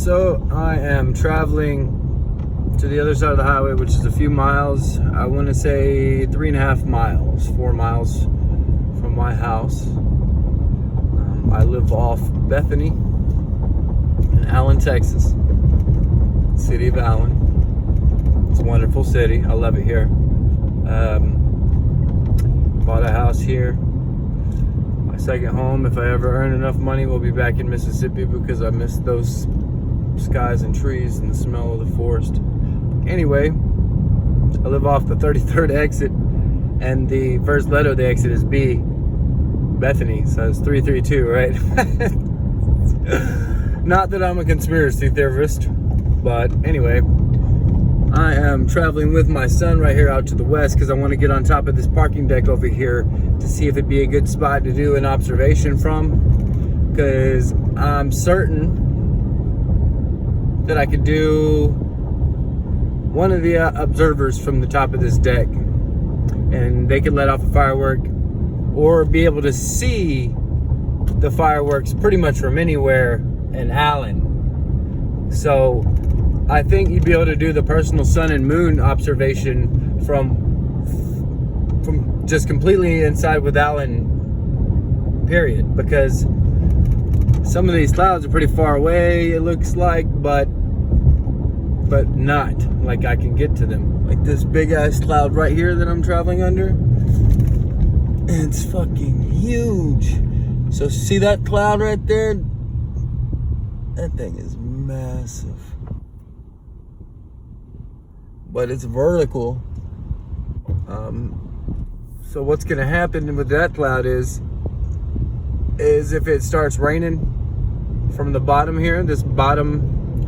So I am traveling to the other side of the highway, which is a few miles. I want to say 3.5 miles, 4 miles from my house. I live off Bethany in Allen, Texas. City of Allen. It's a wonderful city. I love it here. Bought a house here. My second home. If I ever earn enough money, we'll be back in Mississippi because I miss those skies and trees and the smell of the forest. Anyway, I live off the 33rd exit, and the first letter of the exit is B. Bethany, so it's 332, right? Not that I'm a conspiracy theorist, but anyway, I am traveling with my son right here out to the west because I want to get on top of this parking deck over here to see if it'd be a good spot to do an observation from, because I'm certain that I could do one of the observers from the top of this deck, and they could let off a firework or be able to see the fireworks pretty much from anywhere in Allen. So I think you'd be able to do the personal sun and moon observation from just completely inside with Allen, period, because some of these clouds are pretty far away, it looks like, but not like I can get to them. Like this big ass cloud right here that I'm traveling under, it's fucking huge. So see that cloud right there? That thing is massive, but it's vertical. So what's gonna happen with that cloud is if it starts raining from the bottom here, this bottom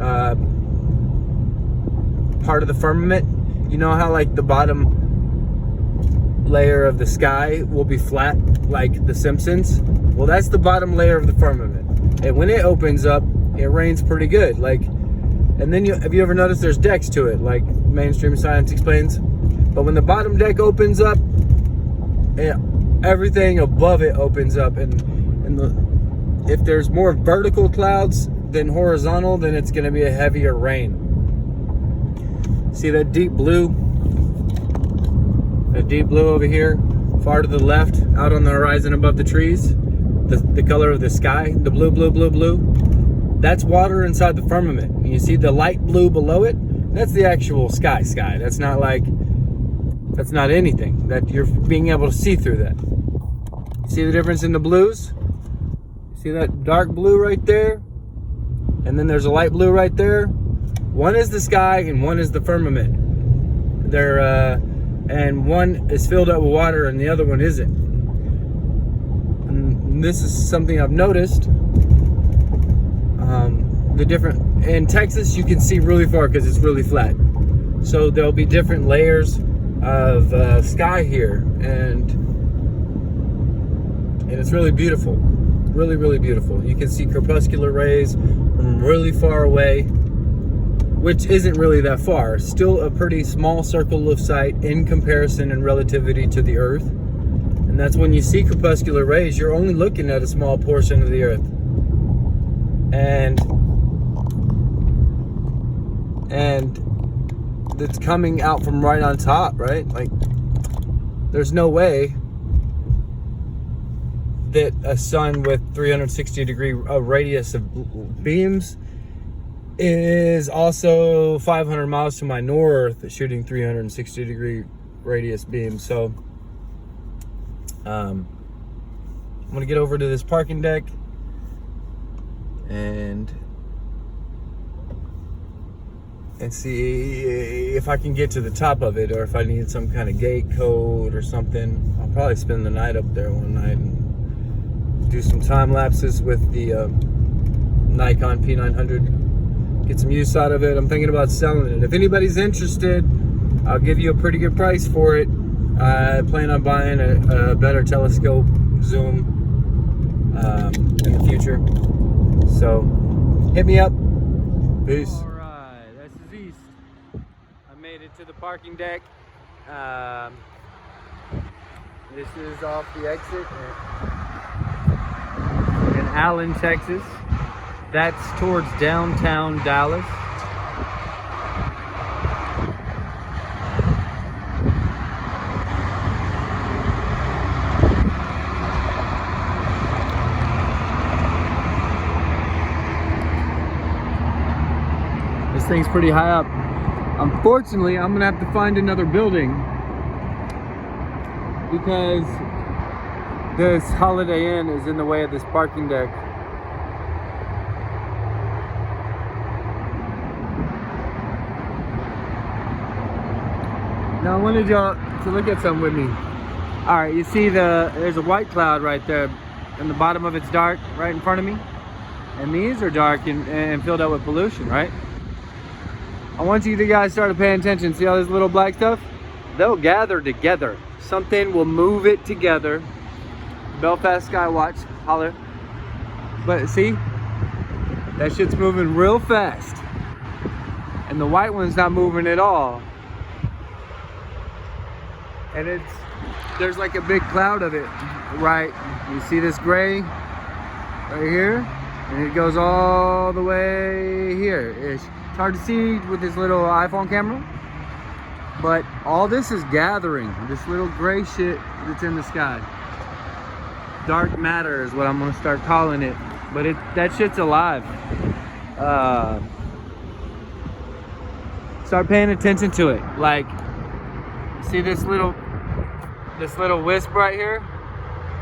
part of the firmament, you know how like the bottom layer of the sky will be flat like The Simpsons? Well, that's the bottom layer of the firmament, and when it opens up, it rains pretty good. Like, and then have you ever noticed there's decks to it, like mainstream science explains? But when the bottom deck opens up, everything above it opens up, and if there's more vertical clouds than horizontal, then it's going to be a heavier rain. See that deep blue? That deep blue over here, far to the left, out on the horizon above the trees, the color of the sky, the blue, blue, blue, blue. That's water inside the firmament. And you see the light blue below it? That's the actual sky. That's not anything. That you're being able to see through that. See the difference in the blues? See that dark blue right there? And then there's a light blue right there. One is the sky and one is the firmament. And one is filled up with water and the other one isn't. And this is something I've noticed. In Texas, you can see really far because it's really flat. So there'll be different layers of sky here, and it's really beautiful. Really, really beautiful. You can see crepuscular rays from really far away, which isn't really that far. Still a pretty small circle of sight in comparison and relativity to the Earth. And that's when you see crepuscular rays, you're only looking at a small portion of the Earth. And it's coming out from right on top, right? Like, there's no way that a sun with 360 degree radius of beams is also 500 miles to my north shooting 360 degree radius beams. So I'm gonna get over to this parking deck and see if I can get to the top of it, or if I need some kind of gate code or something. I'll probably spend the night up there one night and do some time lapses with the Nikon P900, get some use out of it. I'm thinking about selling it. If anybody's interested, I'll give you a pretty good price for it. I plan on buying a better telescope zoom in the future. So hit me up. Peace. All right, this is east. I made it to the parking deck. This is off the exit in Allen, Texas. That's towards downtown Dallas. This thing's pretty high up. Unfortunately, I'm gonna have to find another building because this Holiday Inn is in the way of this parking deck. Now I wanted y'all to look at something with me. All right, you see there's a white cloud right there, and the bottom of it's dark right in front of me. And these are dark and filled out with pollution, right? I want you guys to start paying attention. See all this little black stuff? They'll gather together. Something will move it together. Belfast Skywatch, holler. But see, that shit's moving real fast. And the white one's not moving at all. And there's like a big cloud of it, right? You see this gray right here? And it goes all the way here. It's hard to see with this little iPhone camera, but all this is gathering, this little gray shit that's in the sky. Dark matter is what I'm gonna start calling it, but that shit's alive. Start paying attention to it. Like, see this little wisp right here?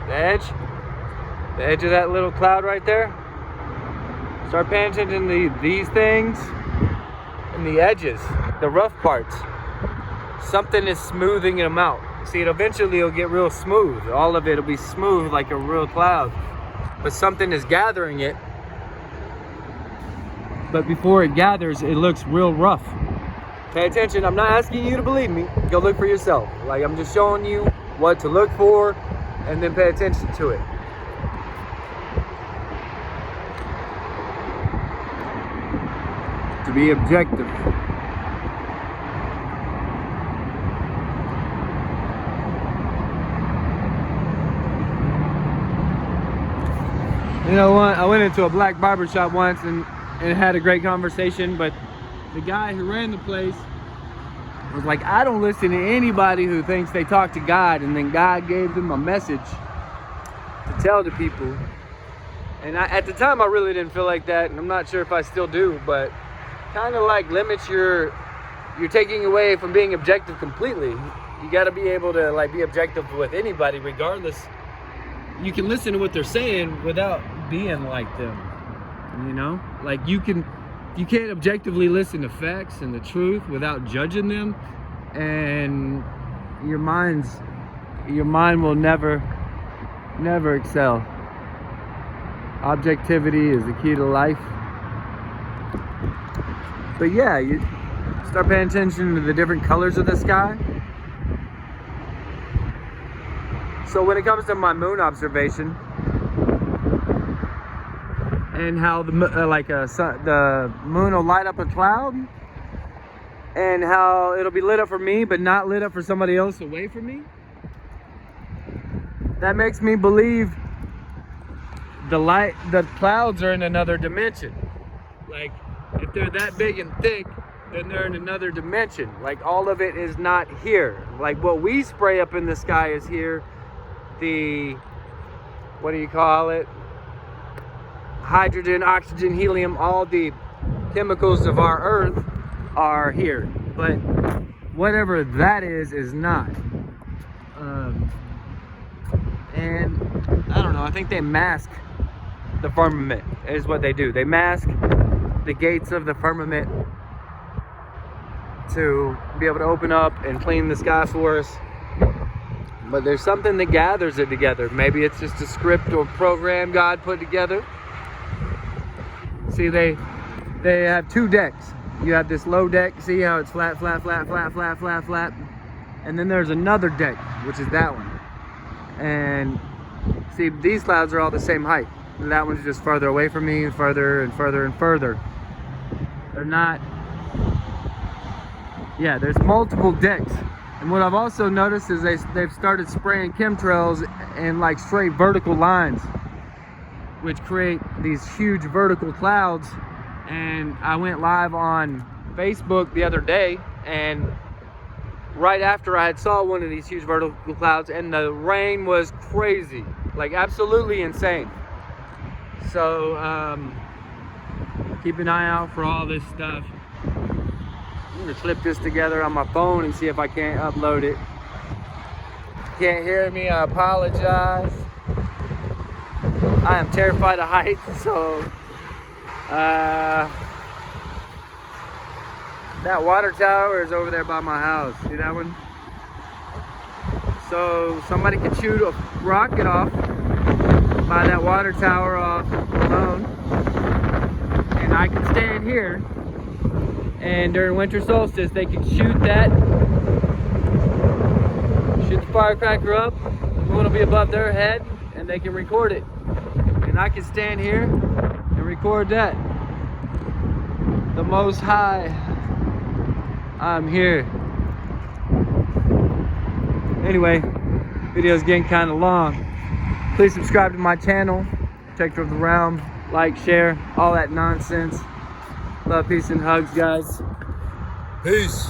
The edge of that little cloud right there? Start paying attention to these things and the edges, the rough parts. Something is smoothing them out. See, eventually it'll get real smooth. All of it will be smooth like a real cloud. But something is gathering it. But before it gathers, it looks real rough. Pay attention. I'm not asking you to believe me. Go look for yourself. Like, I'm just showing you what to look for and then pay attention to it. To be objective. You know what? I went into a black barber shop once and had a great conversation, but the guy who ran the place was like, I don't listen to anybody who thinks they talk to God, and then God gave them a message to tell to people. And at the time, I really didn't feel like that, and I'm not sure if I still do, but kind of like limits you're taking away from being objective completely. You got to be able to like be objective with anybody, regardless. You can listen to what they're saying without being like them, you know? Like you can't objectively listen to facts and the truth without judging them, and your mind will never excel. Objectivity is the key to life. But yeah, you start paying attention to the different colors of the sky. So when it comes to my moon observation and how the moon will light up a cloud and how it'll be lit up for me but not lit up for somebody else away from me, that makes me believe the clouds are in another dimension. Like, if they're that big and thick, then they're in another dimension. Like, all of it is not here. Like, what we spray up in the sky is here. What do you call it? Hydrogen, oxygen, helium, all the chemicals of our earth are here. But whatever that is not. And I don't know, I think they mask the firmament is what they do. They mask the gates of the firmament to be able to open up and clean the sky for us. But there's something that gathers it together. Maybe it's just a script or program God put together. See, they have two decks. You have this low deck. See how it's flat, flat, flat, flat, flat, flat, flat. And then there's another deck, which is that one. And see, these clouds are all the same height. And that one's just farther away from me, further and further and further. They're not... Yeah, there's multiple decks. And what I've also noticed is they've started spraying chemtrails in like straight vertical lines. which create these huge vertical clouds. And I went live on Facebook the other day, and right after I had saw one of these huge vertical clouds, and the rain was crazy, like absolutely insane. So keep an eye out for all this stuff. I'm gonna clip this together on my phone and see if I can't upload it. Can't hear me, I apologize. I am terrified of heights, so that water tower is over there by my house. See that one? So somebody could shoot a rocket off by that water tower off alone, and I can stand here, and during winter solstice they can shoot the firecracker up. The moon will be above their head and they can record it, and I can stand here and record that. The Most High, I'm here. Anyway, video's getting kind of long. Please subscribe to my channel, Protector of the Realm, like, share, all that nonsense. Love, peace, and hugs, guys. Peace.